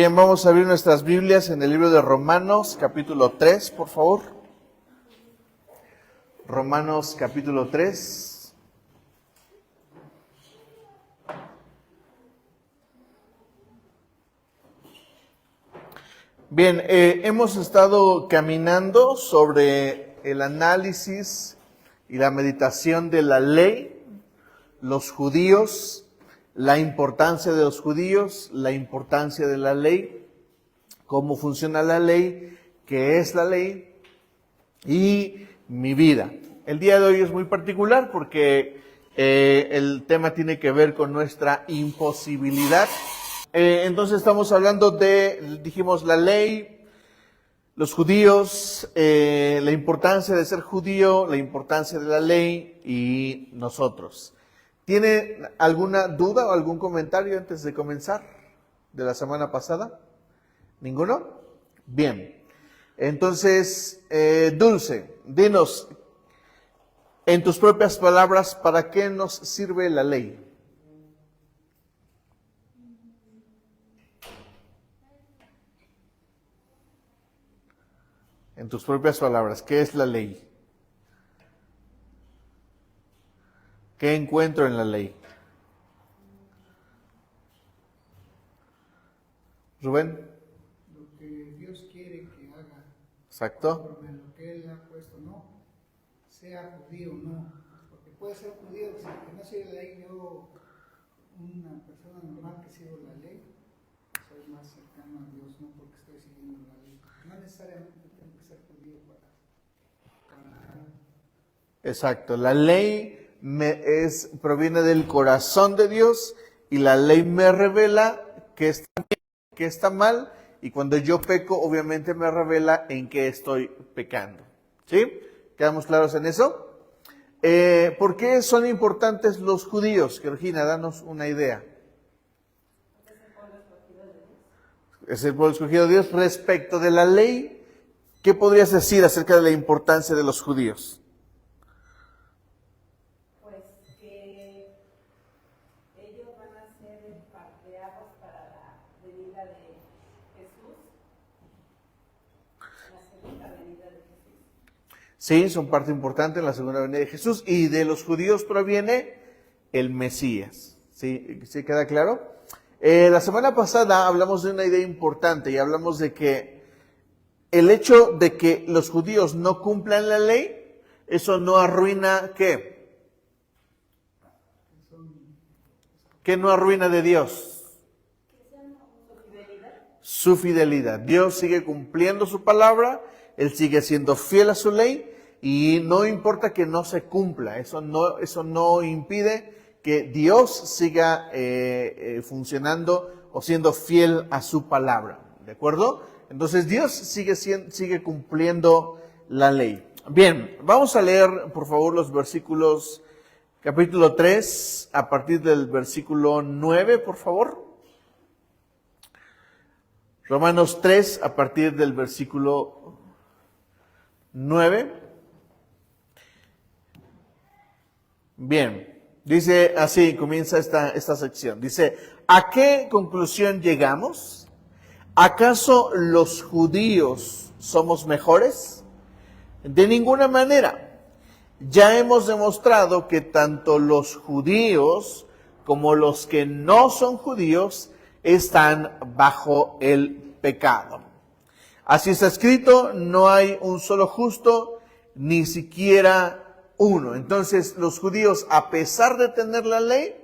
Bien, vamos a abrir nuestras Biblias en el libro de Romanos, capítulo 3, por favor. Romanos, capítulo 3. Bien, hemos estado caminando sobre el análisis y la meditación de la ley, los judíos, la importancia de los judíos, la importancia de la ley, cómo funciona la ley, qué es la ley y mi vida. El día de hoy es muy particular porque el tema tiene que ver con nuestra imposibilidad. Entonces estamos hablando de, dijimos, la ley, los judíos, la importancia de ser judío, la importancia de la ley y nosotros. ¿Tiene alguna duda o algún comentario antes de comenzar de la semana pasada? ¿Ninguno? Bien. Entonces, Dulce, dinos en tus propias palabras, ¿para qué nos sirve la ley? En tus propias palabras, ¿qué es la ley? ¿Qué encuentro en la ley? Rubén. Lo que Dios quiere que haga. Exacto. Por lo que Él ha puesto, no sea judío, no. Porque puede ser judío, si no sigue la ley, yo, una persona normal que sigo la ley, soy más cercano a Dios, no porque estoy siguiendo la ley. No necesariamente tengo que ser judío para. Exacto. La ley proviene del corazón de Dios y la ley me revela que está bien, que está mal, y cuando yo peco, obviamente me revela en qué estoy pecando. ¿Sí? ¿Quedamos claros en eso? ¿Por qué son importantes los judíos? Georgina, danos una idea. Es el pueblo escogido de Dios. Respecto de la ley, ¿qué podrías decir acerca de la importancia de los judíos? Sí, son parte importante en la segunda venida de Jesús, y de los judíos proviene el Mesías. ¿Sí? ¿Sí queda claro? La semana pasada hablamos de una idea importante y hablamos de que el hecho de que los judíos no cumplan la ley, eso no arruina ¿qué? ¿Qué no arruina de Dios? Su fidelidad. Dios sigue cumpliendo su palabra, Él sigue siendo fiel a su ley, y no importa que no se cumpla, eso no impide que Dios siga funcionando o siendo fiel a su palabra, ¿de acuerdo? Entonces Dios sigue cumpliendo la ley. Bien, vamos a leer por favor los versículos, capítulo 3, a partir del versículo 9, por favor. Romanos 3, a partir del versículo 9. Bien, dice así, comienza esta sección. Dice, ¿a qué conclusión llegamos? ¿Acaso los judíos somos mejores? De ninguna manera. Ya hemos demostrado que tanto los judíos como los que no son judíos están bajo el pecado. Así está escrito, no hay un solo justo, ni siquiera uno. Entonces, los judíos, a pesar de tener la ley,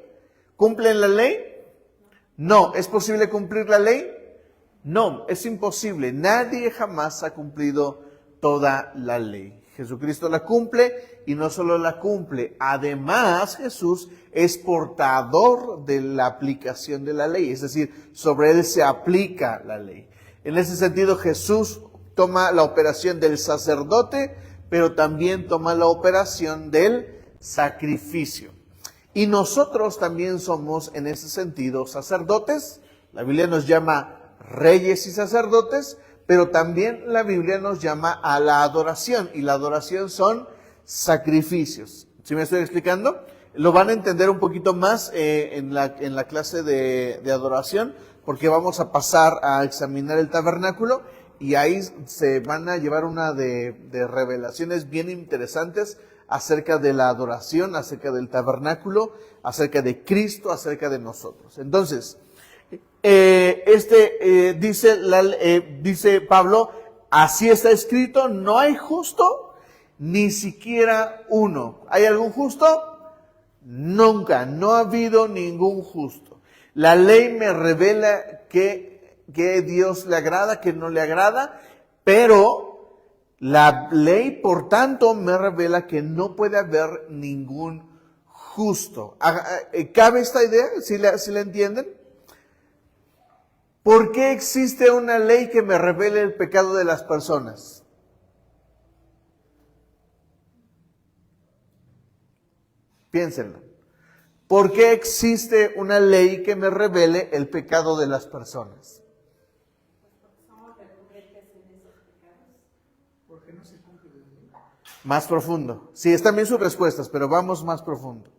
¿cumplen la ley? No. ¿Es posible cumplir la ley? No, es imposible. Nadie jamás ha cumplido toda la ley. Jesucristo la cumple, y no solo la cumple, además Jesús es portador de la aplicación de la ley, es decir, sobre Él se aplica la ley. En ese sentido, Jesús toma la operación del sacerdote, pero también toma la operación del sacrificio. Y nosotros también somos, en ese sentido, sacerdotes. La Biblia nos llama reyes y sacerdotes, pero también la Biblia nos llama a la adoración, y la adoración son sacrificios. ¿Sí me estoy explicando? Lo van a entender un poquito más en la clase de adoración, porque vamos a pasar a examinar el tabernáculo y ahí se van a llevar una de revelaciones bien interesantes acerca de la adoración, acerca del tabernáculo, acerca de Cristo, acerca de nosotros. Entonces, dice Pablo, así está escrito, no hay justo, ni siquiera uno. ¿Hay algún justo? Nunca, no ha habido ningún justo. La ley me revela que Dios le agrada, que no le agrada, pero la ley, por tanto, me revela que no puede haber ningún justo. ¿Cabe esta idea? ¿Sí la entienden? ¿Por qué existe una ley que me revele el pecado de las personas? Piénsenlo. ¿Por qué existe una ley que me revele el pecado de las personas? Porque no se cumple la ley. Más profundo. Sí, están bien sus respuestas, pero vamos más profundo.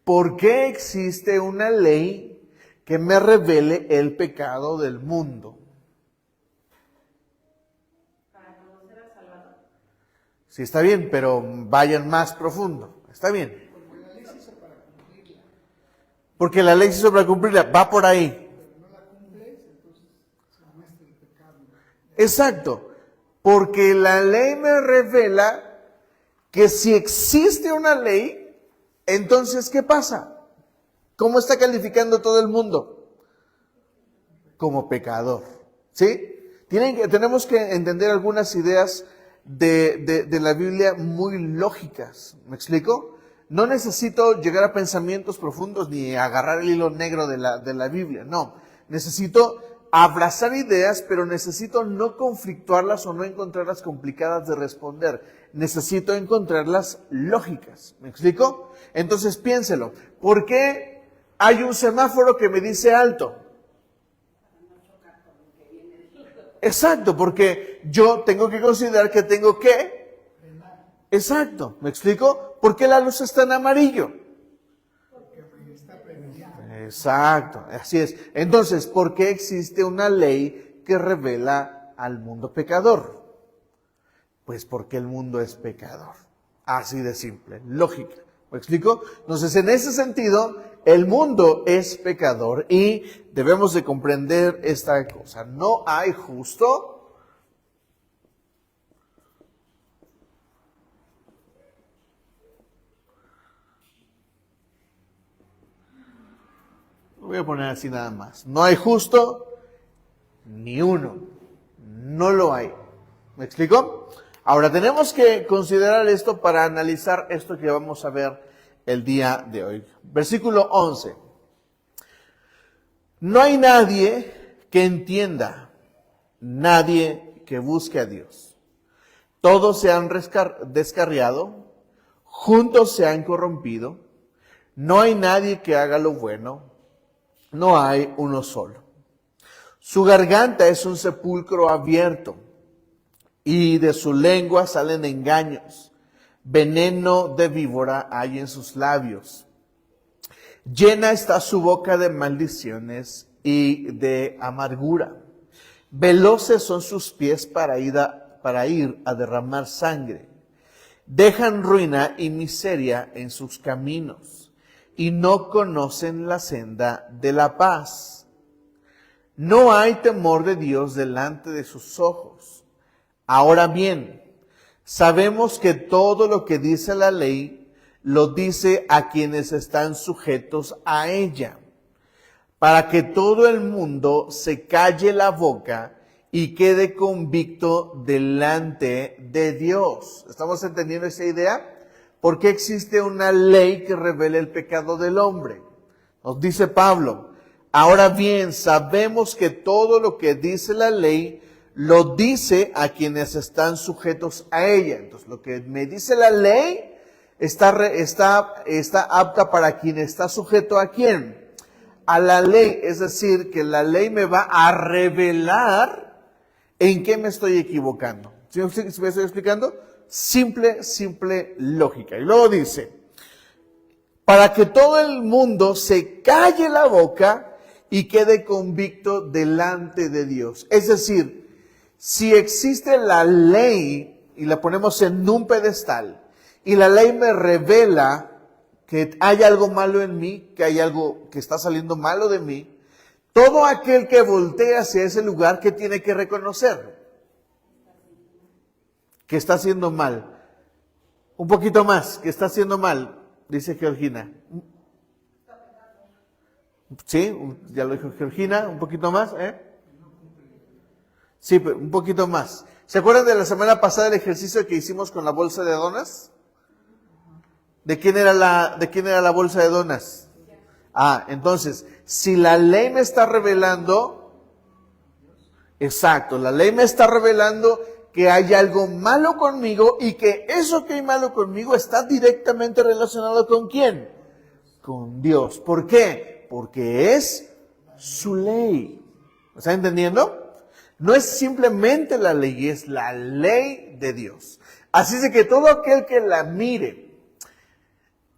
¿Por qué existe una ley que me revele el pecado del mundo? Para conocer al Salvador. Sí, está bien, pero vayan más profundo. Está bien. Porque la ley se hizo para cumplirla. Porque la ley se hizo para cumplirla. Va por ahí. Pero no la cumples, entonces se muestra el pecado. Exacto. Porque la ley me revela que si existe una ley, entonces, ¿qué pasa? ¿Cómo está calificando todo el mundo? Como pecador. ¿Sí? Tenemos que entender algunas ideas de la Biblia muy lógicas. ¿Me explico? No necesito llegar a pensamientos profundos ni agarrar el hilo negro de la Biblia. No. Necesito abrazar ideas, pero necesito no conflictuarlas o no encontrarlas complicadas de responder. Necesito encontrarlas lógicas. ¿Me explico? Entonces piénselo. ¿Por qué hay un semáforo que me dice alto? Exacto, porque yo tengo que considerar que tengo que... Exacto, ¿me explico? ¿Por qué la luz está en amarillo? Exacto, así es. Entonces, ¿por qué existe una ley que revela al mundo pecador? Pues porque el mundo es pecador. Así de simple, lógica. ¿Me explico? Entonces, en ese sentido, el mundo es pecador y debemos de comprender esta cosa. No hay justo. Lo voy a poner así nada más. No hay justo ni uno. No lo hay. ¿Me explico? Ahora tenemos que considerar esto para analizar esto que vamos a ver el día de hoy. Versículo 11. No hay nadie que entienda, nadie que busque a Dios. Todos se han descarriado, juntos se han corrompido. No hay nadie que haga lo bueno, no hay uno solo. Su garganta es un sepulcro abierto y de su lengua salen engaños. Veneno de víbora hay en sus labios. Llena está su boca de maldiciones y de amargura. Veloces son sus pies para ir a derramar sangre. Dejan ruina y miseria en sus caminos y no conocen la senda de la paz. No hay temor de Dios delante de sus ojos. Ahora bien, sabemos que todo lo que dice la ley lo dice a quienes están sujetos a ella, para que todo el mundo se calle la boca y quede convicto delante de Dios. ¿Estamos entendiendo esa idea? ¿Por qué existe una ley que revela el pecado del hombre? Nos dice Pablo, ahora bien, sabemos que todo lo que dice la ley lo dice a quienes están sujetos a ella. Entonces, lo que me dice la ley está apta para quien está sujeto a quién. A la ley, es decir, que la ley me va a revelar en qué me estoy equivocando. ¿Sí me estoy explicando? Simple lógica. Y luego dice, para que todo el mundo se calle la boca y quede convicto delante de Dios. Es decir, si existe la ley y la ponemos en un pedestal y la ley me revela que hay algo malo en mí, que hay algo que está saliendo malo de mí, todo aquel que voltea hacia ese lugar, ¿qué tiene que reconocer? Que está haciendo mal. Un poquito más, que está haciendo mal, dice Georgina. Sí, ya lo dijo Georgina, un poquito más, Sí, pero un poquito más. ¿Se acuerdan de la semana pasada el ejercicio que hicimos con la bolsa de donas? ¿De quién era la bolsa de donas? Entonces, si la ley me está revelando, exacto, la ley me está revelando que hay algo malo conmigo y que eso que hay malo conmigo está directamente relacionado ¿con quién? Con Dios. ¿Por qué? Porque es su ley. ¿Me está entendiendo? No es simplemente la ley, es la ley de Dios. Así es que todo aquel que la mire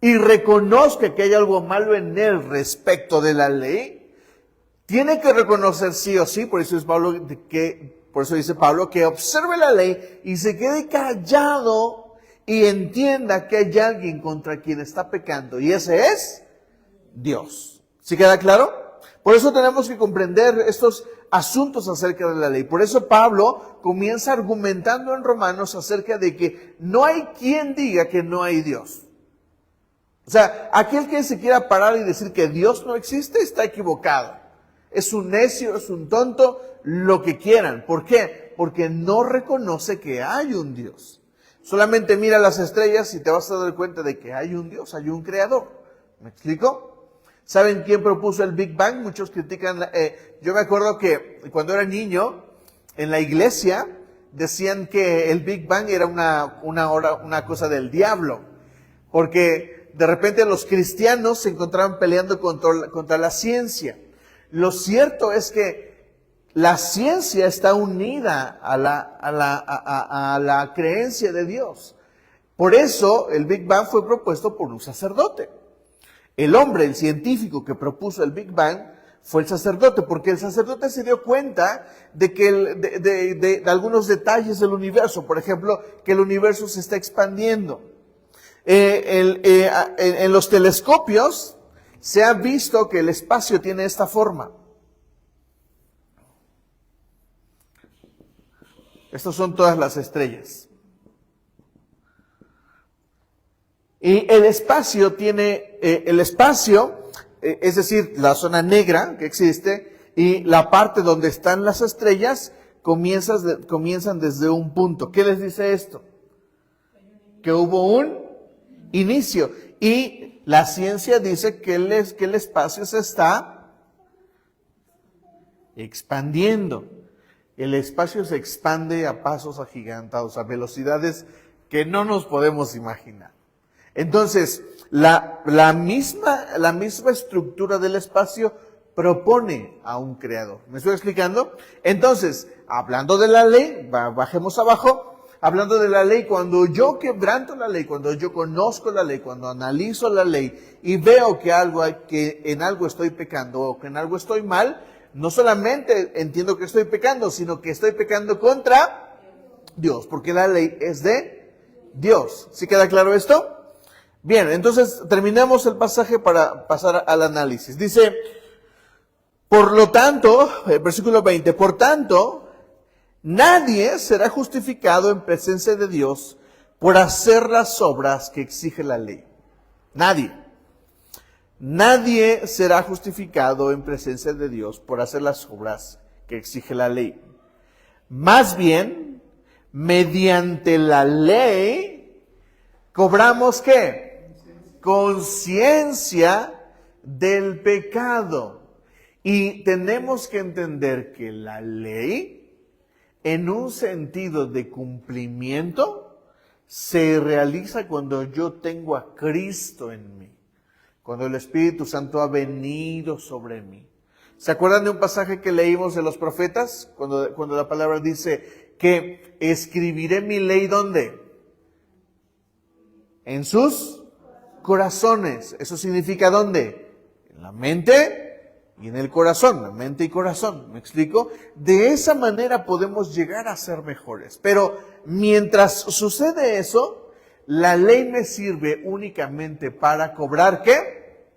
y reconozca que hay algo malo en él respecto de la ley, tiene que reconocer sí o sí, por eso dice Pablo que observe la ley y se quede callado y entienda que hay alguien contra quien está pecando, y ese es Dios. ¿Sí queda claro? Por eso tenemos que comprender estos asuntos acerca de la ley. Por eso Pablo comienza argumentando en Romanos acerca de que no hay quien diga que no hay Dios. O sea, aquel que se quiera parar y decir que Dios no existe está equivocado. Es un necio, es un tonto, lo que quieran. ¿Por qué? Porque no reconoce que hay un Dios. Solamente mira las estrellas y te vas a dar cuenta de que hay un Dios, hay un creador. ¿Me explico? ¿Saben quién propuso el Big Bang? Muchos critican. Yo me acuerdo que cuando era niño, en la iglesia, decían que el Big Bang era una cosa del diablo. Porque de repente los cristianos se encontraban peleando contra la ciencia. Lo cierto es que la ciencia está unida a la creencia de Dios. Por eso el Big Bang fue propuesto por un sacerdote. El hombre, el científico que propuso el Big Bang, fue el sacerdote, porque el sacerdote se dio cuenta de que de algunos detalles del universo. Por ejemplo, que el universo se está expandiendo. En los telescopios se ha visto que el espacio tiene esta forma. Estas son todas las estrellas. Y el espacio es decir, la zona negra que existe y la parte donde están las estrellas comienzan desde un punto. ¿Qué les dice esto? Que hubo un inicio. Y la ciencia dice que el espacio se está expandiendo. El espacio se expande a pasos agigantados, a velocidades que no nos podemos imaginar. Entonces, la misma estructura del espacio propone a un creador. ¿Me estoy explicando? Entonces, hablando de la ley, bajemos abajo, hablando de la ley, cuando yo quebranto la ley, cuando yo conozco la ley, cuando analizo la ley y veo que en algo estoy pecando o que en algo estoy mal, no solamente entiendo que estoy pecando, sino que estoy pecando contra Dios, porque la ley es de Dios. ¿Sí queda claro esto? Bien, entonces terminamos el pasaje para pasar al análisis. Dice, por lo tanto, versículo 20, por tanto, nadie será justificado en presencia de Dios por hacer las obras que exige la ley. Nadie. Nadie será justificado en presencia de Dios por hacer las obras que exige la ley. Más bien, mediante la ley, cobramos ¿qué? Conciencia del pecado. Y tenemos que entender que la ley, en un sentido de cumplimiento, se realiza cuando yo tengo a Cristo en mí. Cuando el Espíritu Santo ha venido sobre mí. ¿Se acuerdan de un pasaje que leímos de los profetas? Cuando la palabra dice que escribiré mi ley, ¿dónde? En sus corazones. ¿Eso significa dónde? En la mente y en el corazón, mente y corazón, ¿me explico? De esa manera podemos llegar a ser mejores. Pero mientras sucede eso, la ley me sirve únicamente para cobrar ¿qué?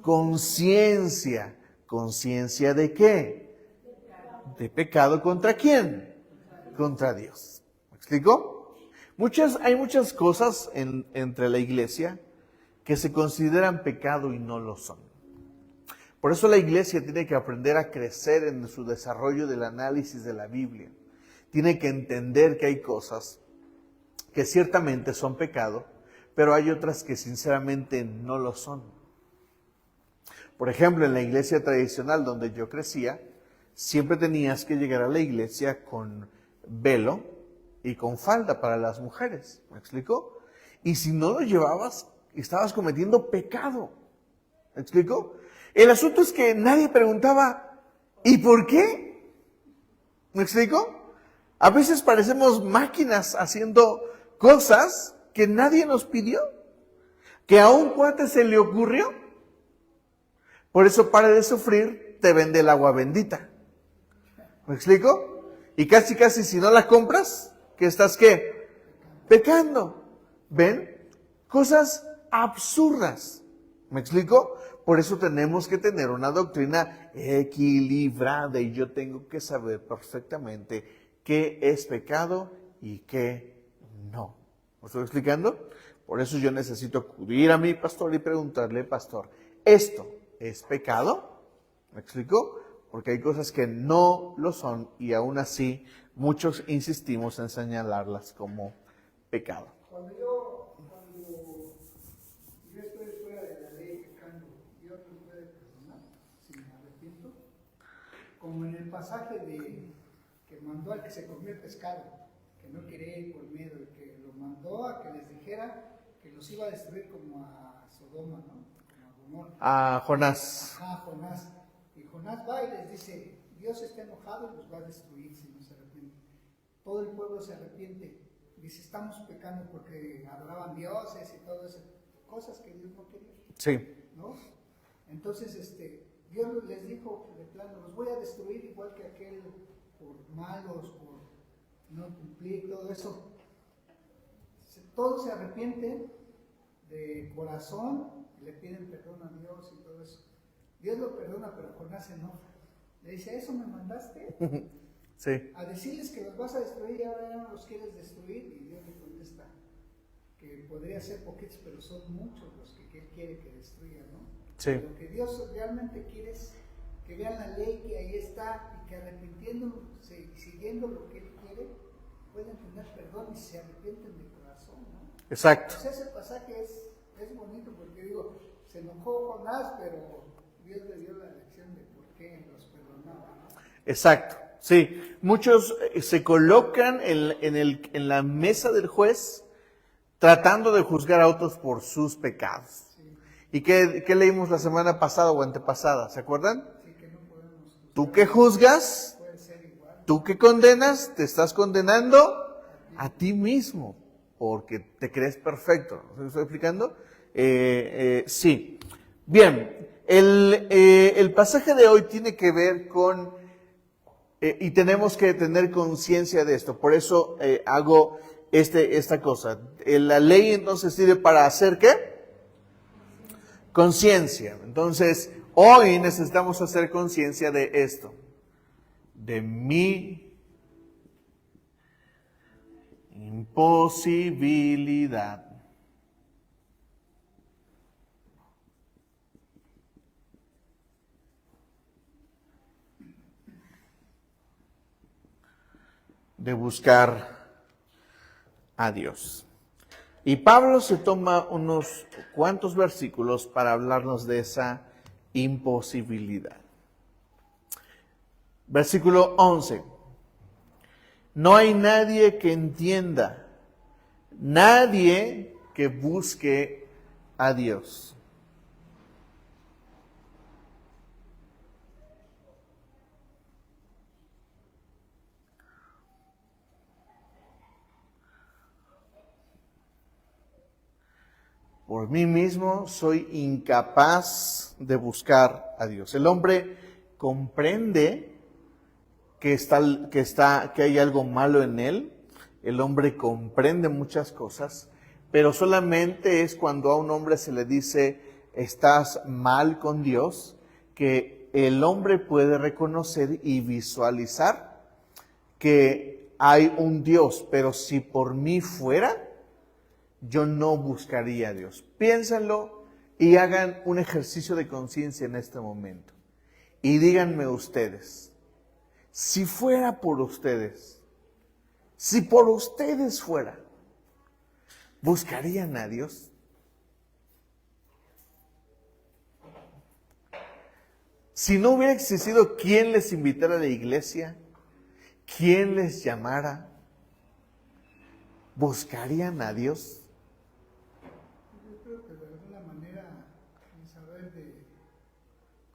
Conciencia. ¿Conciencia de qué? De pecado contra quién? Contra Dios. ¿Me explico? Hay muchas cosas entre la iglesia que se consideran pecado y no lo son. Por eso la iglesia tiene que aprender a crecer en su desarrollo del análisis de la Biblia. Tiene que entender que hay cosas que ciertamente son pecado, pero hay otras que sinceramente no lo son. Por ejemplo, en la iglesia tradicional donde yo crecía, siempre tenías que llegar a la iglesia con velo y con falda para las mujeres. ¿Me explico? Y si no lo llevabas, estabas cometiendo pecado. ¿Me explico? El asunto es que nadie preguntaba, ¿y por qué? ¿Me explico? A veces parecemos máquinas haciendo cosas que nadie nos pidió, que a un cuate se le ocurrió. Por eso, para de sufrir, te vende el agua bendita. ¿Me explico? Y casi si no la compras, ¿qué estás qué? Pecando. ¿Ven? Cosas absurdas. ¿Me explico? Por eso tenemos que tener una doctrina equilibrada y yo tengo que saber perfectamente qué es pecado y qué no. ¿Me estoy explicando? Por eso yo necesito acudir a mi pastor y preguntarle, pastor, ¿esto es pecado? ¿Me explico? Porque hay cosas que no lo son y aún así muchos insistimos en señalarlas como pecado. Cuando yo estoy fuera de la ley pecando, Dios me puede perdonar si me arrepiento. Como en el pasaje que mandó al que se comió el pescado, que no quería ir por miedo, y que lo mandó a que les dijera que los iba a destruir como a Sodoma, ¿no? Como a Gomorra. A Jonás. Ajá, Jonás. Y Jonás va y les dice, Dios está enojado y los va a destruir si no se arrepienten. Todo el pueblo se arrepiente. Dice, estamos pecando porque adoraban dioses y todas esas cosas que Dios no quería. Sí. ¿No? Entonces, Dios les dijo de plano, los voy a destruir igual que aquel por malos, por no cumplir todo eso. Todos se arrepienten de corazón, le piden perdón a Dios y todo eso. Dios lo perdona, pero Jonás se enoja. Le dice, ¿eso me mandaste? Sí. A decirles que los vas a destruir y ahora ya no los quieres destruir. Y Dios le contesta que podría ser poquitos, pero son muchos los que Él quiere que destruyan, ¿no? Sí. Lo que Dios realmente quiere es que vean la ley que ahí está y que arrepintiéndose y siguiendo lo que Él quiere, pueden tener perdón y se arrepienten de corazón, ¿no? Exacto. Pues ese pasaje es bonito porque digo, se enojó Jonás, pero Dios le dio la lección de por qué los perdonaba, ¿no? Exacto. Sí. Muchos se colocan en la mesa del juez tratando de juzgar a otros por sus pecados. Sí, ¿Y qué leímos la semana pasada o antepasada? ¿Se acuerdan? sí que no podemos juzgar. Tú que juzgas, Puede ser igual. tú que condenas, te estás condenando a ti mismo, porque te crees perfecto. ¿Me estoy explicando? Sí. Bien, el pasaje de hoy tiene que ver con, y tenemos que tener conciencia de esto, por eso hago esta cosa. La ley entonces sirve para hacer ¿qué? Conciencia. Entonces, hoy necesitamos hacer conciencia de esto, de mi imposibilidad de buscar a Dios. Y Pablo se toma unos cuantos versículos para hablarnos de esa imposibilidad. Versículo 11. No hay nadie que entienda, nadie que busque a Dios. por mí mismo soy incapaz de buscar a Dios. El hombre comprende que hay algo malo en él. El hombre comprende muchas cosas, pero solamente es cuando a un hombre se le dice estás mal con Dios, que el hombre puede reconocer y visualizar que hay un Dios, pero si por mí fuera, yo no buscaría a Dios. Piénsenlo y hagan un ejercicio de conciencia en este momento. Y díganme ustedes, si fuera por ustedes, si por ustedes fuera, ¿buscarían a Dios? Si no hubiera existido quien les invitara a la iglesia, quien les llamara, ¿buscarían a Dios? Yo creo que de alguna manera, sin saber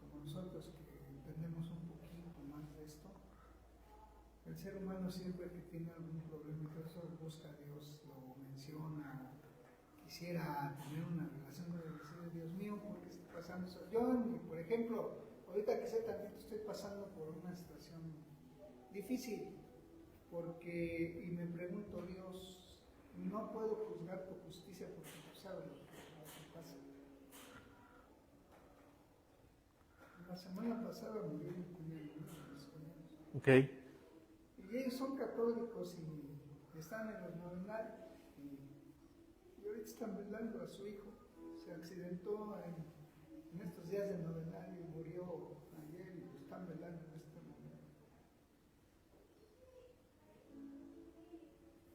como nosotros que entendemos un poquito más de esto, el ser humano siempre que tiene algún problema, incluso busca a Dios, lo menciona, quisiera tener una relación con Dios, decir, Dios mío, ¿por qué está pasando eso? Yo, por ejemplo, ahorita que sé tantito, estoy pasando por una situación difícil, y me pregunto, Dios, no puedo juzgar tu justicia porque tú sabes lo que pasa. La semana pasada murió mi cuñado, mis cuñados. Okay. Y ellos son católicos y están en los novenarios. Y ahorita están velando a su hijo. Se accidentó en estos días de novenario y murió ayer y lo están velando en este momento.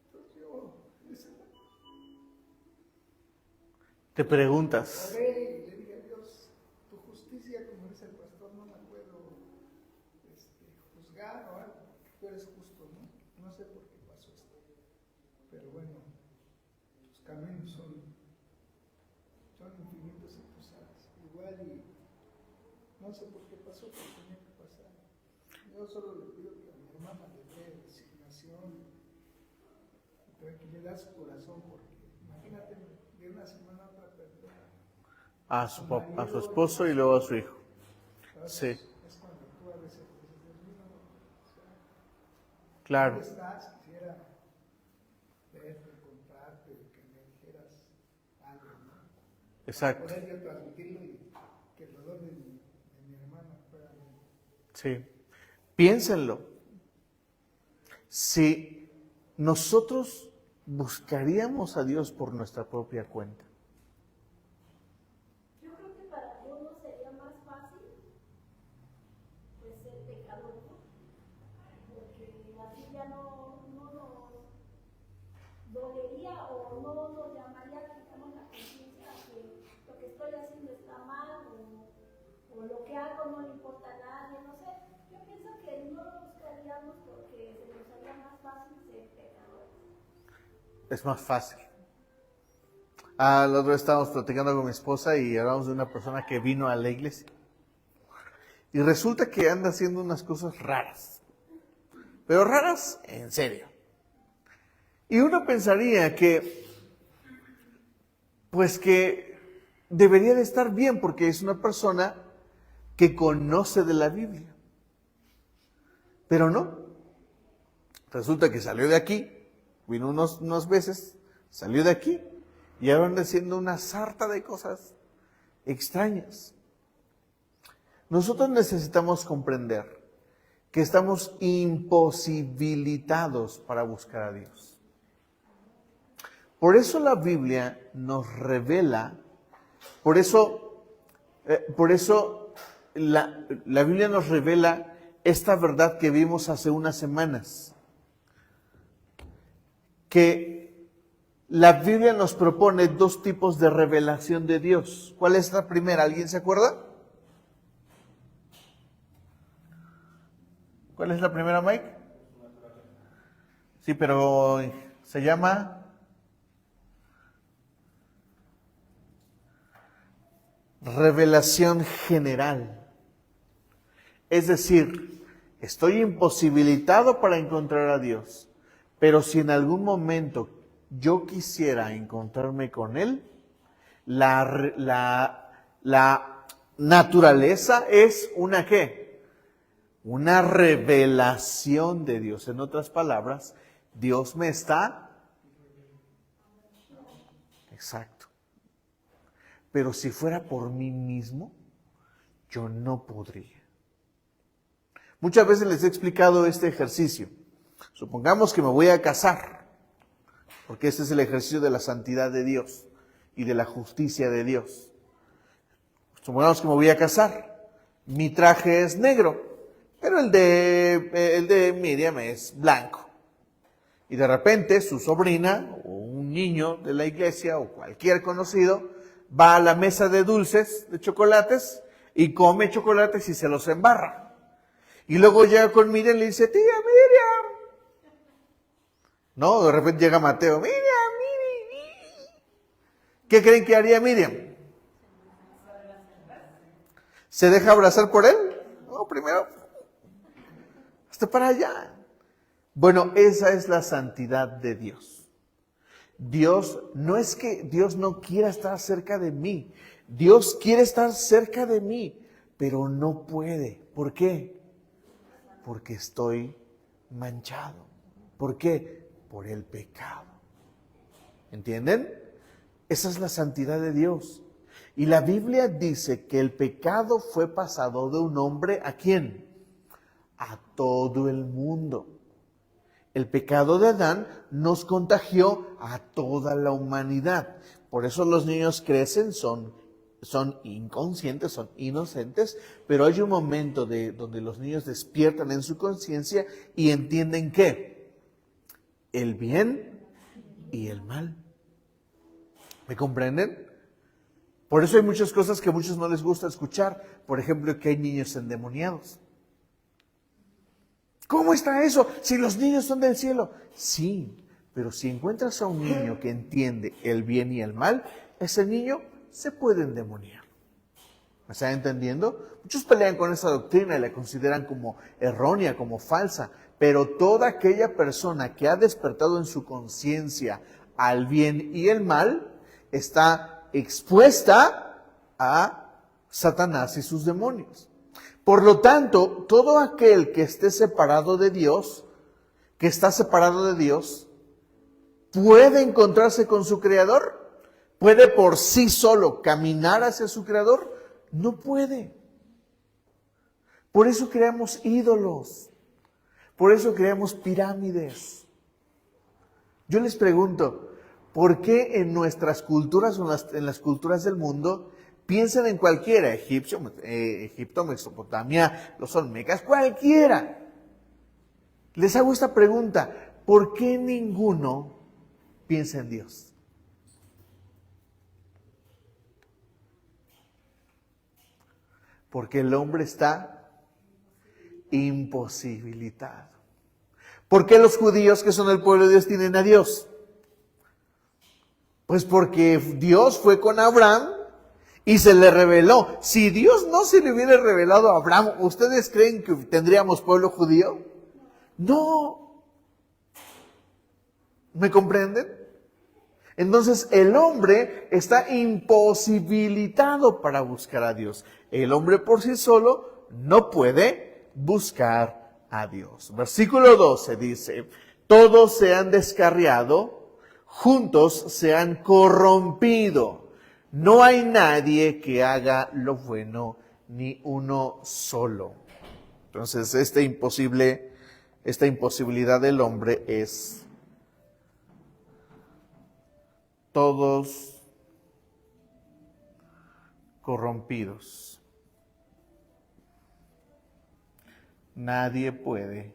Entonces yo Te preguntas, oré y le dije a Dios, tu justicia, como dice el pastor, no la puedo juzgar o algo, porque tú eres justo, ¿no? No sé por qué pasó esto. Pero bueno, tus caminos son infinitos y tú sabes. Igual y no sé por qué pasó, pero tenía que pasar. Yo solo le pido que a mi hermana le dé resignación y tranquilidad a su corazón, porque imagínate de una semana a otra perder a su esposo y luego a su hijo. Sí, Es cuando tú a veces dices, Dios mío, claro, ¿dónde estás? Quisiera verte, encontrarte, que me dijeras algo, ¿no? exacto. Poder yo transmitirlo y que el dolor de mi hermana fuera mío. Sí. Piénsenlo. Si nosotros buscaríamos a Dios por nuestra propia cuenta, Yo creo que para algunos sería más fácil pues ser pecador, ¿no? Porque la Biblia no nos dolería o no nos llamaría a quitarnos la conciencia que lo que estoy haciendo está mal o lo que hago no le importa a nadie, no sé. Yo pienso que no lo buscaríamos porque se nos haría más fácil ser pecadores. es más fácil. La otra vez estábamos platicando con mi esposa y hablamos de una persona que vino a la iglesia. Y resulta que anda haciendo unas cosas raras. Pero raras en serio. Y uno pensaría que, pues que debería de estar bien porque es una persona que conoce de la Biblia. Pero no. Resulta que salió de aquí, vino unos veces, salió de aquí y ahora anda haciendo una sarta de cosas extrañas. Nosotros necesitamos comprender que estamos imposibilitados para buscar a Dios. Por eso la Biblia nos revela, por eso la Biblia nos revela esta verdad que vimos hace unas semanas, que la Biblia nos propone dos tipos de revelación de Dios. ¿Cuál es la primera? ¿Alguien se acuerda? ¿Cuál es la primera, Mike? Sí, pero se llama revelación general. Es decir, estoy imposibilitado para encontrar a Dios, pero si en algún momento yo quisiera encontrarme con Él, La naturaleza es una ¿qué? Una revelación de Dios. En otras palabras, Dios me está... Exacto. Pero si fuera por mí mismo, yo no podría. Muchas veces les he explicado este ejercicio. Supongamos que me voy a casar, porque este es el ejercicio de la santidad de Dios y de la justicia de Dios. Supongamos que me voy a casar. Mi traje es negro, pero el de Miriam es blanco. Y de repente su sobrina o un niño de la iglesia o cualquier conocido va a la mesa de dulces, de chocolates, y come chocolates y se los embarra. Y luego llega con Miriam y le dice, tía Miriam. No, de repente llega Mateo, Miriam. ¿Qué creen que haría Miriam? ¿Se deja abrazar por él? No, primero, hasta para allá. Bueno, esa es la santidad de Dios. Dios, no es que Dios no quiera estar cerca de mí. Dios quiere estar cerca de mí, pero no puede. ¿Por qué? Porque estoy manchado. ¿Por qué? Por el pecado. ¿Entienden? Esa es la santidad de Dios. Y la Biblia dice que el pecado fue pasado de un hombre ¿a quién? A todo el mundo. El pecado de Adán nos contagió a toda la humanidad. Por eso los niños crecen, son inconscientes, son inocentes, pero hay un momento donde los niños despiertan en su conciencia y entienden ¿qué? El bien y el mal. ¿Me comprenden? Por eso hay muchas cosas que a muchos no les gusta escuchar. Por ejemplo, que hay niños endemoniados. ¿Cómo está eso? Si los niños son del cielo. Sí, pero si encuentras a un niño que entiende el bien y el mal, ese niño se puede endemoniar. ¿Me están entendiendo? Muchos pelean con esa doctrina y la consideran como errónea, como falsa. Pero toda aquella persona que ha despertado en su conciencia al bien y el mal, está expuesta a Satanás y sus demonios. Por lo tanto, todo aquel que esté separado de Dios, que está separado de Dios, puede encontrarse con su Creador, puede por sí solo caminar hacia su Creador, no puede. Por eso creamos ídolos, por eso creamos pirámides. Yo les pregunto, ¿por qué en nuestras culturas o en las culturas del mundo piensan en cualquiera? Egipto, Mesopotamia, los olmecas, cualquiera. Les hago esta pregunta, ¿por qué ninguno piensa en Dios? Porque el hombre está imposibilitado. ¿Por qué los judíos que son el pueblo de Dios tienen a Dios? Pues porque Dios fue con Abraham y se le reveló. Si Dios no se le hubiera revelado a Abraham, ¿ustedes creen que tendríamos pueblo judío? No. ¿Me comprenden? Entonces el hombre está imposibilitado para buscar a Dios. El hombre por sí solo no puede buscar a Dios. Versículo 12 dice, todos se han descarriado, juntos se han corrompido. No hay nadie que haga lo bueno, ni uno solo. Entonces, esta imposibilidad del hombre es todos corrompidos. Nadie puede.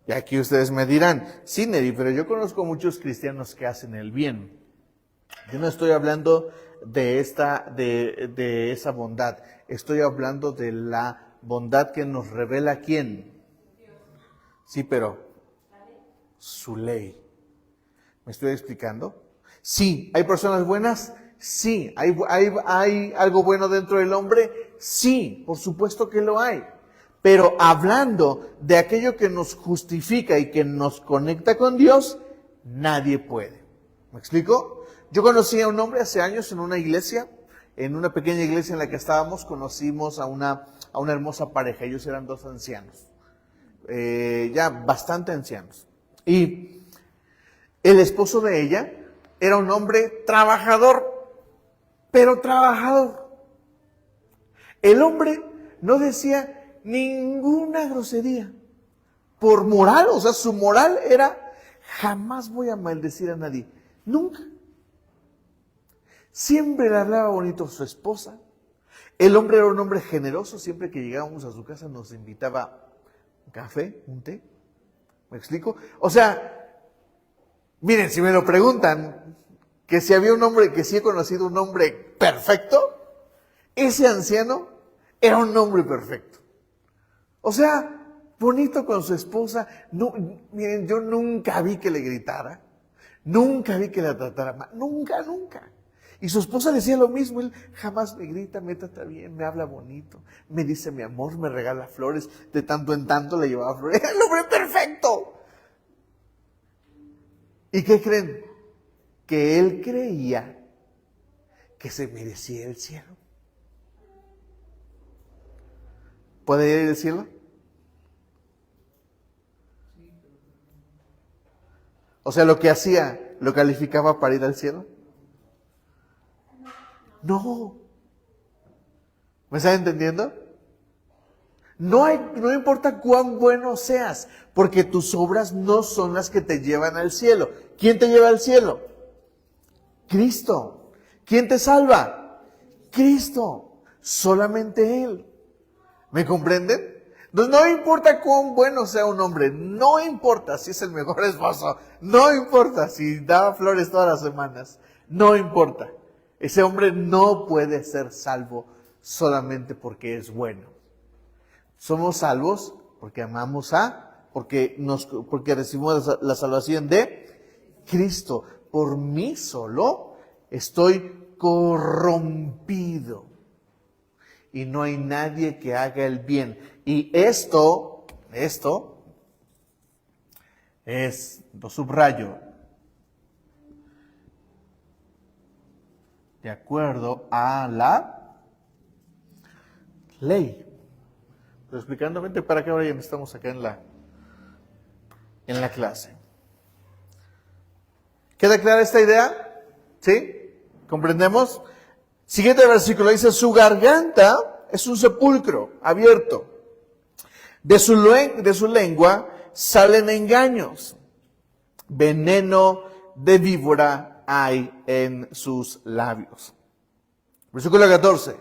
Y aquí ustedes me dirán, sí, Neri, pero yo conozco muchos cristianos que hacen el bien. Yo no estoy hablando de esa bondad. Estoy hablando de la bondad que nos revela ¿quién? Sí, pero su ley. ¿Me estoy explicando? Sí, ¿hay personas buenas? Sí. ¿Hay algo bueno dentro del hombre? Sí, por supuesto que lo hay. Pero hablando de aquello que nos justifica y que nos conecta con Dios, nadie puede. ¿Me explico? Yo conocí a un hombre hace años en una iglesia, en una pequeña iglesia en la que estábamos, conocimos a una hermosa pareja. Ellos eran dos ancianos, ya bastante ancianos. Y el esposo de ella era un hombre trabajador, pero trabajador. El hombre no decía ninguna grosería por moral, o sea, su moral era: jamás voy a maldecir a nadie, nunca. Siempre le hablaba bonito a su esposa. El hombre era un hombre generoso, siempre que llegábamos a su casa nos invitaba un café, un té. ¿Me explico? O sea, miren, si me lo preguntan, que si había un hombre, que si he conocido un hombre perfecto, ese anciano era un hombre perfecto. O sea, bonito con su esposa. No, miren, yo nunca vi que le gritara, nunca vi que la tratara mal, nunca. Y su esposa le decía lo mismo: él jamás me grita, me trata bien, me habla bonito, me dice mi amor, me regala flores, de tanto en tanto le llevaba flores. ¡El hombre perfecto! ¿Y qué creen? Que él creía que se merecía el cielo. ¿Puede ir al cielo? O sea, lo que hacía, ¿lo calificaba para ir al cielo? No. ¿Me están entendiendo? No importa cuán bueno seas, porque tus obras no son las que te llevan al cielo. ¿Quién te lleva al cielo? Cristo. ¿Quién te salva? Cristo. Solamente Él. ¿Me comprenden? Entonces, no importa cuán bueno sea un hombre, no importa si es el mejor esposo, no importa si daba flores todas las semanas, no importa. Ese hombre no puede ser salvo solamente porque es bueno. Somos salvos porque amamos porque recibimos la salvación de Cristo. Por mí solo estoy corrompido. Y no hay nadie que haga el bien. Y esto es, lo subrayo, de acuerdo a la ley. Pero explicándome para qué ahora ya estamos acá en la clase. ¿Queda clara esta idea? ¿Sí? ¿Comprendemos? Siguiente versículo dice: su garganta es un sepulcro abierto. De su lengua salen engaños. Veneno de víbora hay en sus labios. Versículo 14.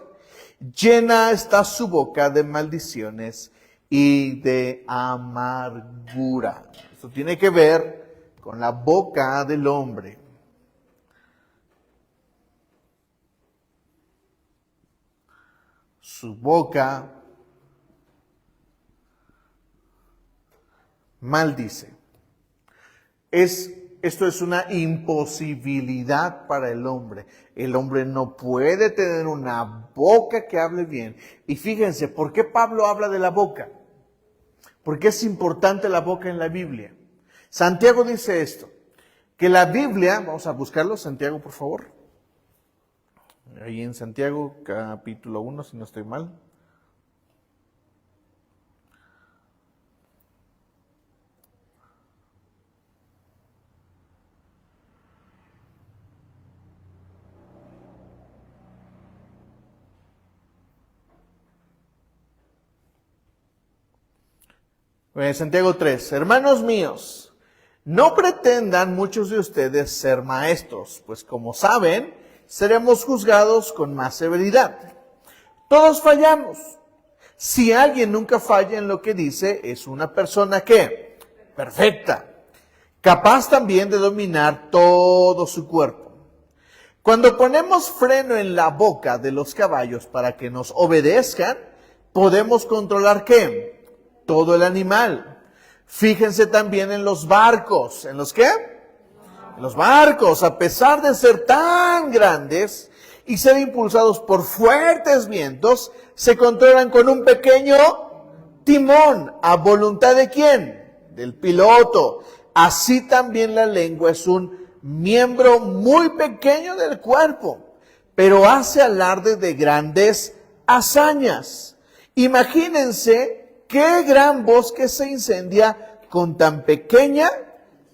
Llena está su boca de maldiciones y de amargura. Esto tiene que ver con la boca del hombre. Su boca maldice. Esto es una imposibilidad para el hombre. El hombre no puede tener una boca que hable bien. Y fíjense, ¿por qué Pablo habla de la boca? ¿Por qué es importante la boca en la Biblia? Santiago dice esto, que la Biblia, vamos a buscarlo, Santiago, por favor. Ahí en Santiago, capítulo 1, si no estoy mal. Santiago 3, hermanos míos, no pretendan muchos de ustedes ser maestros, pues como saben, seremos juzgados con más severidad. Todos fallamos. Si alguien nunca falla en lo que dice, es una persona ¿qué? Perfecta, capaz también de dominar todo su cuerpo. Cuando ponemos freno en la boca de los caballos para que nos obedezcan, podemos controlar ¿qué? Todo el animal. Fíjense también en los barcos. ¿En los qué? En los barcos, a pesar de ser tan grandes y ser impulsados por fuertes vientos, se controlan con un pequeño timón, ¿a voluntad de quién? Del piloto. Así también la lengua es un miembro muy pequeño del cuerpo, pero hace alarde de grandes hazañas. Imagínense qué gran bosque se incendia con tan pequeña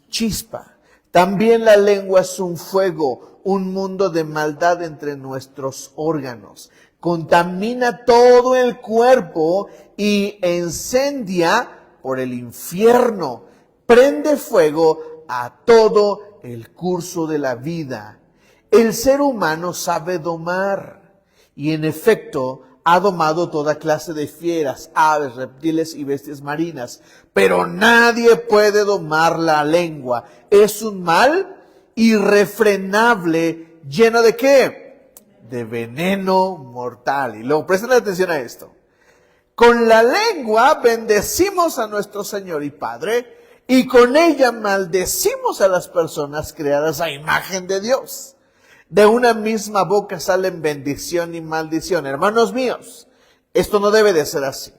chispa. También la lengua es un fuego, un mundo de maldad entre nuestros órganos. Contamina todo el cuerpo y incendia por el infierno. Prende fuego a todo el curso de la vida. El ser humano sabe domar y en efecto ha domado toda clase de fieras, aves, reptiles y bestias marinas. Pero nadie puede domar la lengua. Es un mal irrefrenable, lleno de ¿qué? De veneno mortal. Y luego presten atención a esto. Con la lengua bendecimos a nuestro Señor y Padre, y con ella maldecimos a las personas creadas a imagen de Dios. De una misma boca salen bendición y maldición. Hermanos míos, esto no debe de ser así.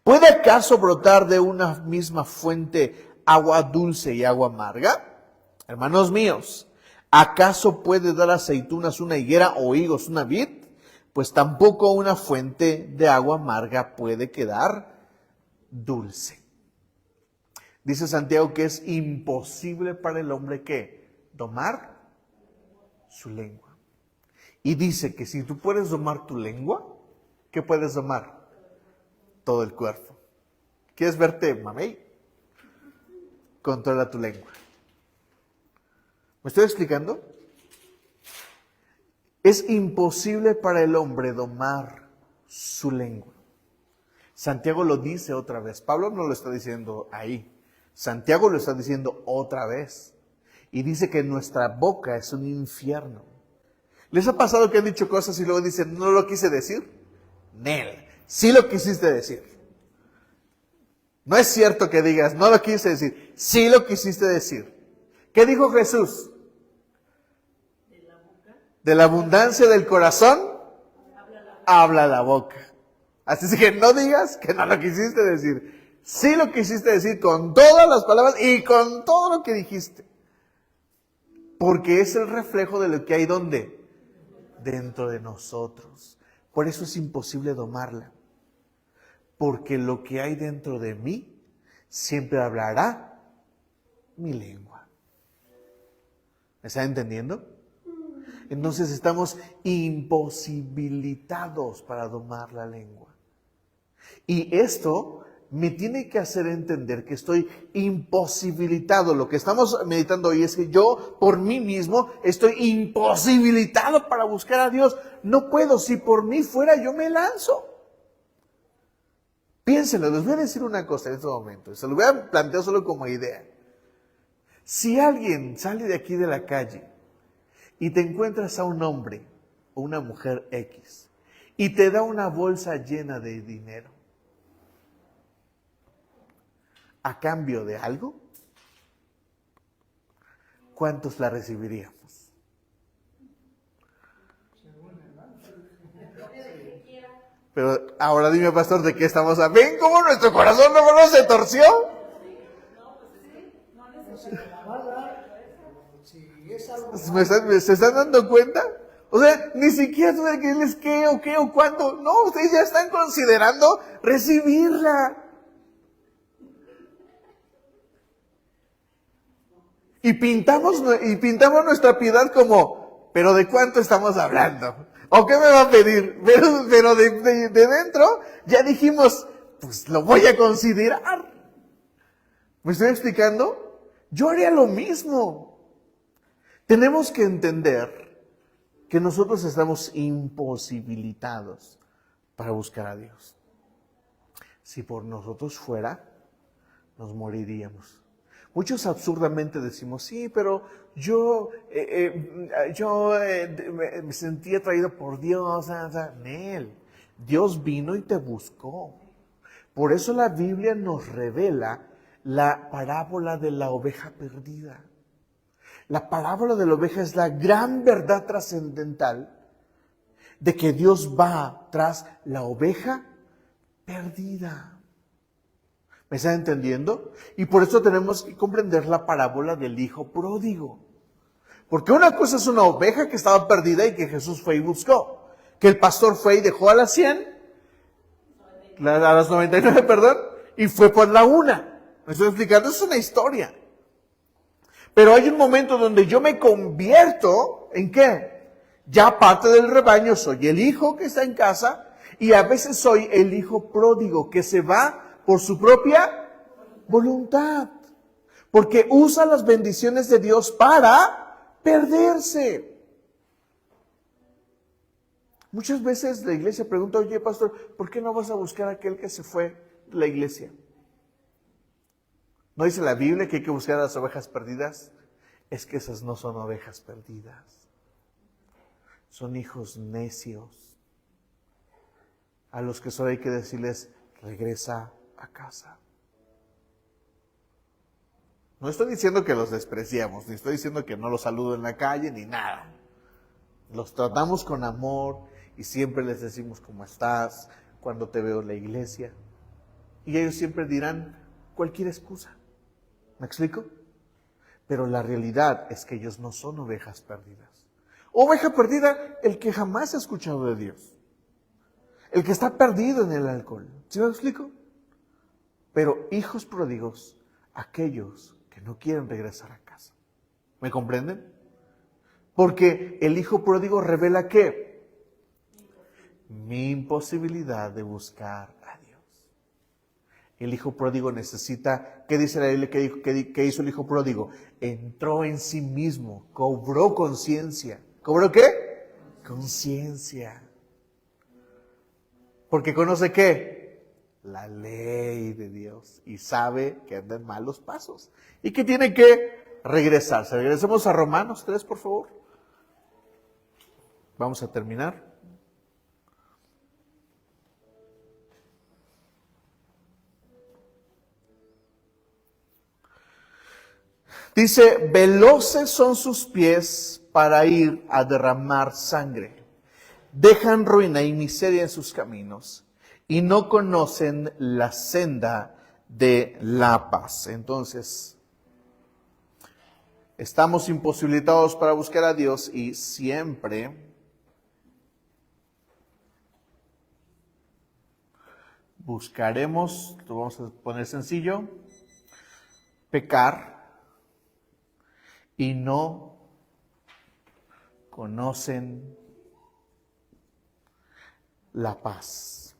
¿Puede acaso brotar de una misma fuente agua dulce y agua amarga? Hermanos míos, ¿acaso puede dar aceitunas una higuera o higos una vid? Pues tampoco una fuente de agua amarga puede quedar dulce. Dice Santiago que es imposible para el hombre ¿qué? Domar su lengua. Y dice que si tú puedes domar tu lengua, ¿qué puedes domar? Todo el cuerpo. ¿Quieres verte mamey? Controla tu lengua. ¿Me estoy explicando? Es imposible para el hombre domar su lengua. Santiago lo dice otra vez. Pablo no lo está diciendo ahí. Santiago lo está diciendo otra vez. Y dice que nuestra boca es un infierno. ¿Les ha pasado que han dicho cosas y luego dicen, no lo quise decir? Nel, sí lo quisiste decir. No es cierto que digas, no lo quise decir. Sí lo quisiste decir. ¿Qué dijo Jesús? De la abundancia del corazón, habla la boca. Así es que no digas que no lo quisiste decir. Sí lo quisiste decir con todas las palabras y con todo lo que dijiste. Porque es el reflejo de lo que hay ¿dónde? Dentro de nosotros. Por eso es imposible domarla. Porque lo que hay dentro de mí siempre hablará mi lengua. ¿Me está entendiendo? Entonces estamos imposibilitados para domar la lengua. Y esto me tiene que hacer entender que estoy imposibilitado. Lo que estamos meditando hoy es que yo, por mí mismo, estoy imposibilitado para buscar a Dios. No puedo, si por mí fuera, yo me lanzo. Piénsenlo, les voy a decir una cosa en este momento. Se lo voy a plantear solo como idea. Si alguien sale de aquí de la calle y te encuentras a un hombre o una mujer X y te da una bolsa llena de dinero, a cambio de algo, ¿cuántos la recibiríamos? Pero ahora dime, pastor, ¿de qué estamos hablando? ¿Ven cómo nuestro corazón no se torció? ¿Se están dando cuenta? O sea, ni siquiera tú de decirles qué o cuándo. No, ustedes ya están considerando recibirla. Y pintamos nuestra piedad como, ¿pero de cuánto estamos hablando? ¿O qué me va a pedir? Pero de dentro ya dijimos, pues lo voy a considerar. ¿Me estoy explicando? Yo haría lo mismo. Tenemos que entender que nosotros estamos imposibilitados para buscar a Dios. Si por nosotros fuera, nos moriríamos. Muchos absurdamente decimos, sí, pero yo me sentí atraído por Dios. Nel, Dios vino y te buscó. Por eso la Biblia nos revela la parábola de la oveja perdida. La parábola de la oveja es la gran verdad trascendental de que Dios va tras la oveja perdida. ¿Me están entendiendo? Y por eso tenemos que comprender la parábola del hijo pródigo. Porque una cosa es una oveja que estaba perdida y que Jesús fue y buscó. Que el pastor fue y dejó a las 100, a las 99, perdón, y fue por la una. ¿Me estoy explicando? Es una historia. Pero hay un momento donde yo me convierto, ¿en qué? Ya parte del rebaño, soy el hijo que está en casa, y a veces soy el hijo pródigo que se va por su propia voluntad. Porque usa las bendiciones de Dios para perderse. Muchas veces la iglesia pregunta, oye pastor, ¿por qué no vas a buscar a aquel que se fue de la iglesia? ¿No dice la Biblia que hay que buscar a las ovejas perdidas? Es que esas no son ovejas perdidas. Son hijos necios, a los que solo hay que decirles, regresa a casa. No estoy diciendo que los despreciamos, ni estoy diciendo que no los saludo en la calle, ni nada. Los tratamos con amor y siempre les decimos cómo estás, cuando te veo en la iglesia. Y ellos siempre dirán cualquier excusa. ¿Me explico? Pero la realidad es que ellos no son ovejas perdidas. Oveja perdida, el que jamás ha escuchado de Dios. El que está perdido en el alcohol. ¿Sí me explico? Pero hijos pródigos, aquellos que no quieren regresar a casa. ¿Me comprenden? Porque el hijo pródigo revela ¿qué? Mi imposibilidad de buscar a Dios. El hijo pródigo necesita, ¿qué dice la Biblia que hizo el hijo pródigo? Entró en sí mismo, cobró conciencia. ¿Cobró qué? Conciencia. Porque conoce ¿qué? La ley de Dios y sabe que anda en malos pasos y que tiene que regresarse. Regresemos a Romanos 3, por favor. Vamos a terminar. Dice, veloces son sus pies para ir a derramar sangre. Dejan ruina y miseria en sus caminos y no conocen la senda de la paz. Entonces, estamos imposibilitados para buscar a Dios y siempre buscaremos, lo vamos a poner sencillo, pecar y no conocen la paz.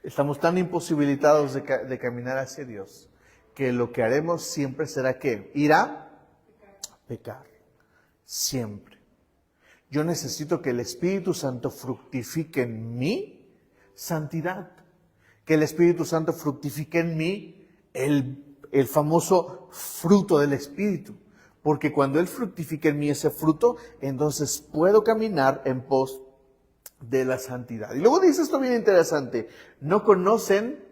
Estamos tan imposibilitados de caminar hacia Dios que lo que haremos siempre será ¿qué? Ir a pecar. Siempre. Yo necesito que el Espíritu Santo fructifique en mí santidad. Que el Espíritu Santo fructifique en mí el famoso fruto del Espíritu. Porque cuando Él fructifique en mí ese fruto, entonces puedo caminar en pos de la santidad. Y luego dice esto bien interesante, no conocen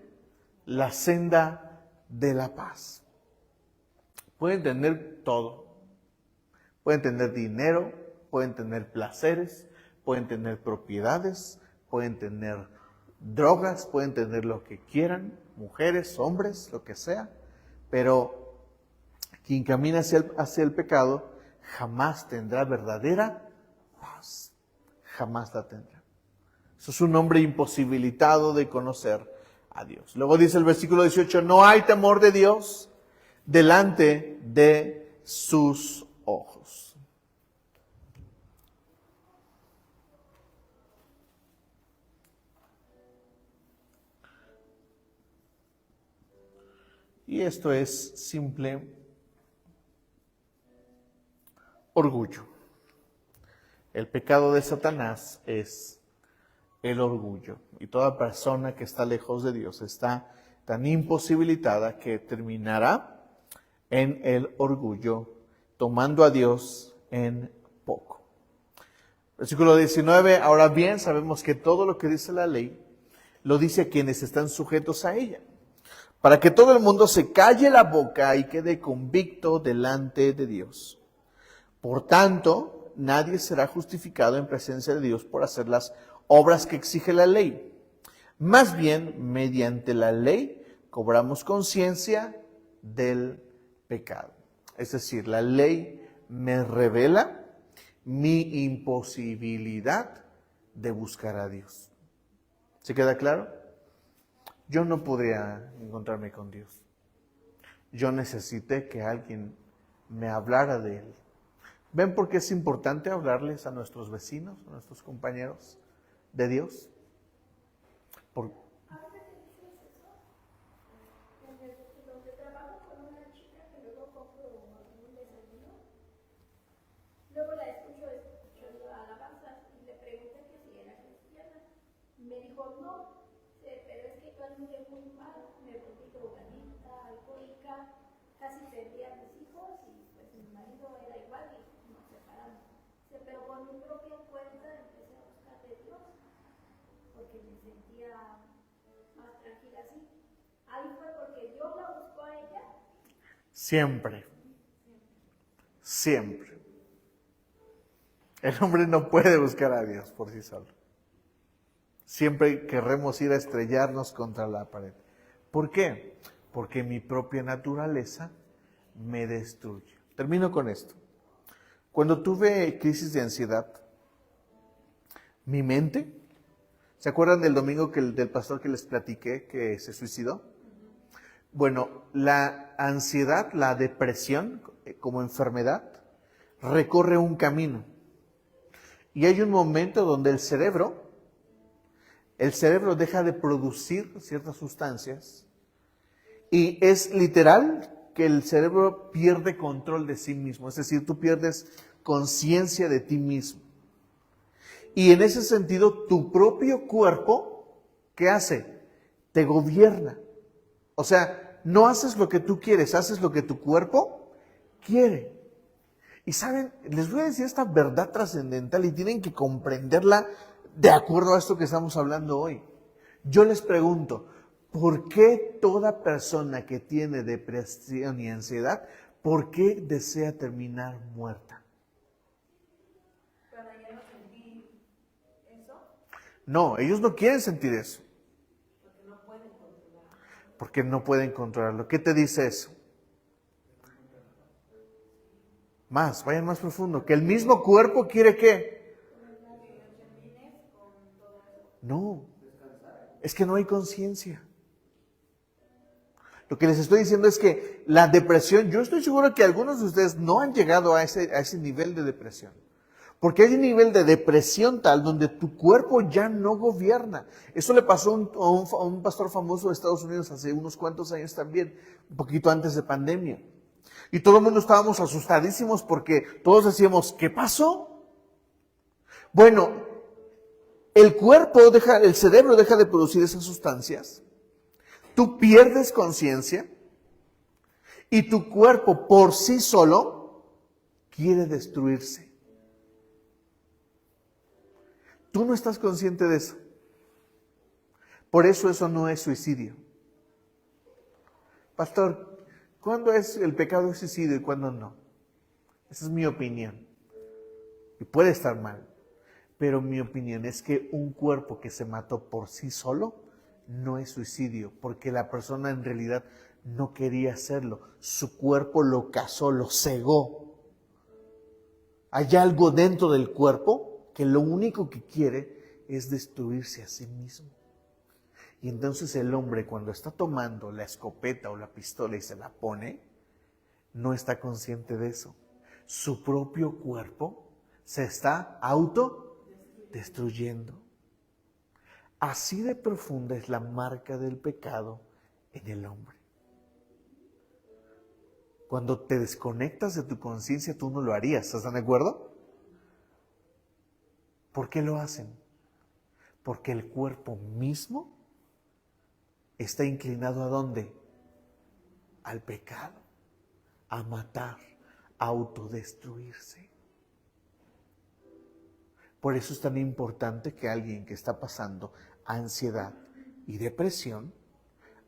la senda de la paz. Pueden tener todo. Pueden tener dinero, pueden tener placeres, pueden tener propiedades, pueden tener drogas, pueden tener lo que quieran, mujeres, hombres, lo que sea, pero quien camina hacia el pecado jamás tendrá verdadera paz. Jamás la tendrá. Eso es un hombre imposibilitado de conocer a Dios. Luego dice el versículo 18, no hay temor de Dios delante de sus ojos. Y esto es simple orgullo. El pecado de Satanás es el orgullo. Y toda persona que está lejos de Dios está tan imposibilitada que terminará en el orgullo, tomando a Dios en poco. Versículo 19, ahora bien, sabemos que todo lo que dice la ley, lo dice a quienes están sujetos a ella, para que todo el mundo se calle la boca y quede convicto delante de Dios. Por tanto, nadie será justificado en presencia de Dios por hacer las obras que exige la ley. Más bien, mediante la ley, cobramos conciencia del pecado. Es decir, la ley me revela mi imposibilidad de buscar a Dios. ¿Se queda claro? Yo no podría encontrarme con Dios. Yo necesité que alguien me hablara de Él. ¿Ven por qué es importante hablarles a nuestros vecinos, a nuestros compañeros de Dios? Donde trabajo con una chica que luego compro un desayuno, luego la escucho escuchando alabanzas y le pregunté que si era cristiana. Me dijo no, pero es que yo anduve muy mal, me volví drogadicta, alcohólica, casi perdí a mis hijos y pues mi marido era igual y nos separamos. Pero por mi propia cuenta empecé a buscar de Dios porque me sentía más tranquila así. Ahí fue porque Dios la buscó a ella. Siempre. Siempre. El hombre no puede buscar a Dios por sí solo. Siempre querremos ir a estrellarnos contra la pared. ¿Por qué? Porque mi propia naturaleza me destruye. Termino con esto. Cuando tuve crisis de ansiedad, mi mente, ¿se acuerdan del domingo del pastor que les platiqué que se suicidó? Bueno, la ansiedad, la depresión como enfermedad, recorre un camino. Y hay un momento donde el cerebro deja de producir ciertas sustancias y es literal que el cerebro pierde control de sí mismo. Es decir, tú pierdes conciencia de ti mismo. Y en ese sentido, tu propio cuerpo, ¿qué hace? Te gobierna. O sea, no haces lo que tú quieres, haces lo que tu cuerpo quiere. Y saben, les voy a decir esta verdad trascendental y tienen que comprenderla de acuerdo a esto que estamos hablando hoy. Yo les pregunto, ¿por qué toda persona que tiene depresión y ansiedad, por qué desea terminar muerta? Para ya no sentir eso, No, ellos no quieren sentir eso. porque no pueden controlar. Porque no pueden controlarlo. ¿Qué te dice eso? Más, vayan más profundo. Que el mismo cuerpo quiere ¿qué? No, es que no hay conciencia. Lo que les estoy diciendo es que la depresión, yo estoy seguro que algunos de ustedes no han llegado a ese nivel de depresión. Porque hay un nivel de depresión tal donde tu cuerpo ya no gobierna. Eso le pasó a un pastor famoso de Estados Unidos hace unos cuantos años también, un poquito antes de pandemia. Y todo el mundo estábamos asustadísimos porque todos decíamos, ¿qué pasó? Bueno, el cerebro deja de producir esas sustancias, tú pierdes conciencia y tu cuerpo por sí solo quiere destruirse. Tú no estás consciente de eso. Por eso no es suicidio. Pastor, ¿cuándo es el pecado de suicidio y cuándo no? Esa es mi opinión. Y puede estar mal. Pero mi opinión es que un cuerpo que se mató por sí solo no es suicidio, porque la persona en realidad no quería hacerlo. Su cuerpo lo cazó, lo cegó. Hay algo dentro del cuerpo que lo único que quiere es destruirse a sí mismo. Y entonces el hombre, cuando está tomando la escopeta o la pistola y se la pone, no está consciente de eso. Su propio cuerpo se está autodestruyendo. Así de profunda es la marca del pecado en el hombre. Cuando te desconectas de tu conciencia, tú no lo harías. ¿Están de acuerdo? ¿Por qué lo hacen? Porque el cuerpo mismo está inclinado ¿a dónde? Al pecado, a matar, a autodestruirse. Por eso es tan importante que alguien que está pasando ansiedad y depresión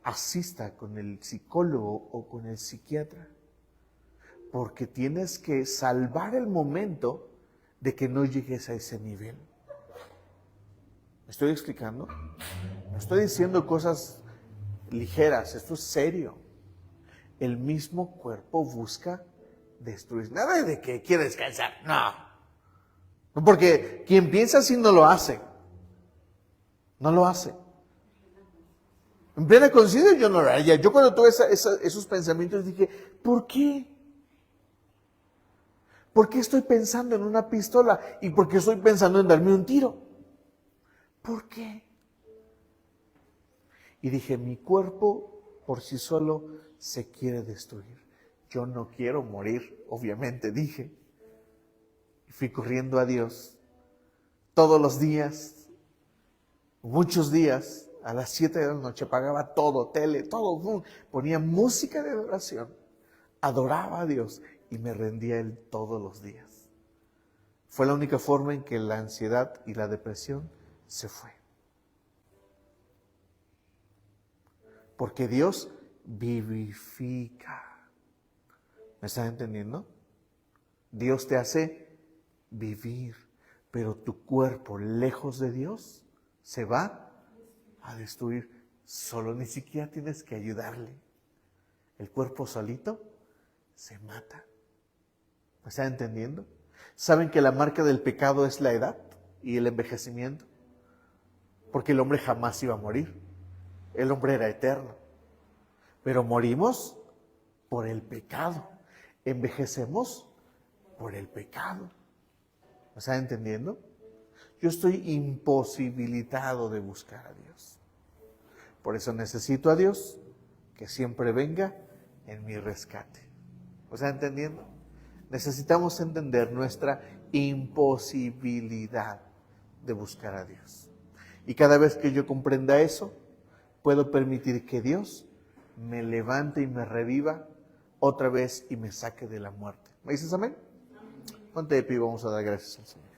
asista con el psicólogo o con el psiquiatra. Porque tienes que salvar el momento de que no llegues a ese nivel. ¿Me estoy explicando? No estoy diciendo cosas ligeras, esto es serio. El mismo cuerpo busca destruir. Nada de que quiere descansar, no. Porque quien piensa así no lo hace. No lo hace. En plena conciencia yo no lo haría. Yo cuando tuve esos pensamientos dije, ¿por qué? ¿Por qué estoy pensando en una pistola? ¿Y por qué estoy pensando en darme un tiro? ¿Por qué? Y dije, mi cuerpo por sí solo se quiere destruir. Yo no quiero morir, obviamente, dije. Y fui corriendo a Dios. Todos los días, muchos días, a las 7 de la noche apagaba todo, tele, todo. Ponía música de adoración. Adoraba a Dios y me rendía a Él todos los días. Fue la única forma en que la ansiedad y la depresión se fue. Porque Dios vivifica. ¿Me estás entendiendo? Dios te hace vivir, pero tu cuerpo lejos de Dios se va a destruir. Solo ni siquiera tienes que ayudarle. El cuerpo solito se mata. ¿Me están entendiendo? ¿Saben que la marca del pecado es la edad y el envejecimiento? Porque el hombre jamás iba a morir. El hombre era eterno. Pero morimos por el pecado. Envejecemos por el pecado. ¿Me están entendiendo? Yo estoy imposibilitado de buscar a Dios. Por eso necesito a Dios que siempre venga en mi rescate. ¿Me están entendiendo? Necesitamos entender nuestra imposibilidad de buscar a Dios. Y cada vez que yo comprenda eso, puedo permitir que Dios me levante y me reviva otra vez y me saque de la muerte. ¿Me dices amén? Ponte de pie, vamos a dar gracias al Señor.